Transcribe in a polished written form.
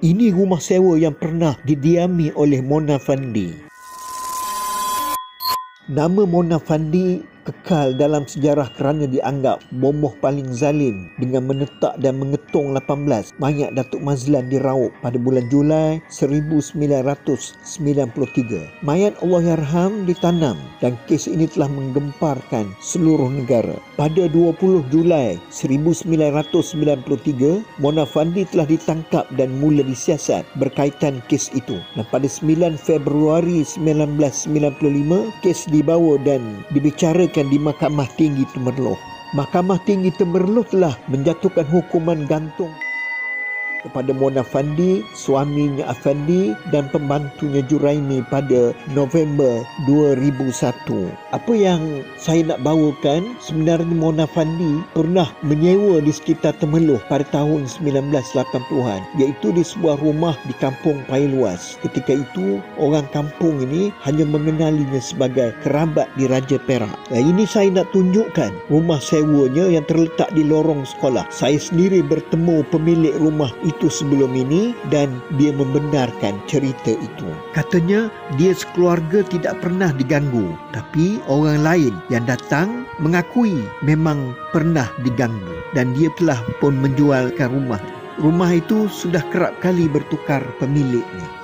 Ini rumah sewa yang pernah didiami oleh Mona Fandi. Nama Mona Fandi kekal dalam sejarah kerana dianggap bomoh paling zalim dengan menetak dan mengetung 18 mayat Datuk Mazlan di Raub pada bulan Julai 1993. Mayat Allahyarham ditanam dan kes ini telah menggemparkan seluruh negara. Pada 20 Julai 1993, Mona Fandi telah ditangkap dan mula disiasat berkaitan kes itu. Dan pada 9 Februari 1995, kes dibawa dan dibicarakan di Mahkamah Tinggi Temerloh. Mahkamah Tinggi Temerloh telah menjatuhkan hukuman gantung kepada Mona Fandi, suaminya Afandi dan pembantunya Juraimi pada November 2001. Apa yang saya nak bawakan, sebenarnya Mona Fandi pernah menyewa di sekitar Temerloh pada tahun 1980-an, iaitu di sebuah rumah di Kampung Pailuas. Ketika itu, orang kampung ini hanya mengenalinya sebagai kerabat di Raja Perak. Ini saya nak tunjukkan rumah sewanya yang terletak di lorong sekolah. Saya sendiri bertemu pemilik rumah itu sebelum ini dan dia membenarkan cerita itu. Katanya dia sekeluarga tidak pernah diganggu, tapi orang lain yang datang mengakui memang pernah diganggu dan dia telah pun menjualkan rumah. Rumah itu sudah kerap kali bertukar pemiliknya.